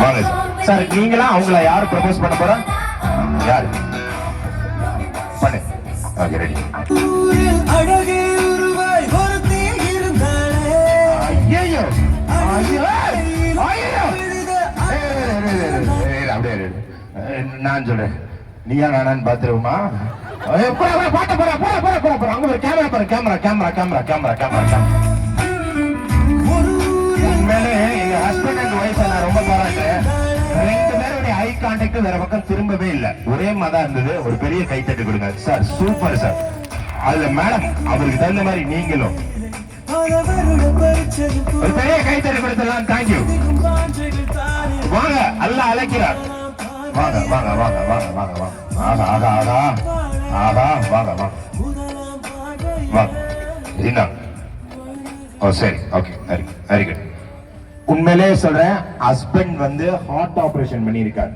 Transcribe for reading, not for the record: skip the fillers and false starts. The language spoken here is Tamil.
வாங்க சார். நீங்களா அவங்கள யாரு ப்ரப்போஸ் பண்ண போறா? யாரு பண்ணு? Okay ready. அழகே உருவாய் ஒருத்தி இருந்தாளே. ஐயோ ஐயோ ஐயோ. அப்படியே நான் சொல்றேன், நீயா நானான்னு பாத்துருவோமா? பாட்ட போற போற போற போற போற. அங்க ஒரு கேமரா பாரு. Camera camera camera camera camera. உண்மையிலே எங்க ஹஸ்பண்ட் அண்ட் ஒய்ஃப் நான் ரொம்ப பாராட்டுறேன். ரெண்டு பேருடைய ஐ கான்டாக்ட் வேற பக்கம் திரும்பவே இல்லை, ஒரே மாதிரி இருந்தது. ஒரு பெரிய கைத்தட்டு கொடுங்க சார். Super sir. அதுல மேடம் அவருக்கு தகுந்த மாதிரி நீங்களும் ஒரு பெரிய கைத்தட்டு கொடுத்துடலாம். தேங்க்யூ. வாங்க, அல்ல அழைக்கிறார். வாங்க வாங்க வாங்க வாங்க வாங்க வாங்க. ஆகா ஆகா ஆகா ஆகா. வாங்க வாங்க வாங்க. என்ன? ஓ சரி, ஓகே, வெரி குட். உண்மையிலே சொல்றேன், ஹஸ்பண்ட் வந்து ஹார்ட் ஆபரேஷன் பண்ணியிருக்காரு.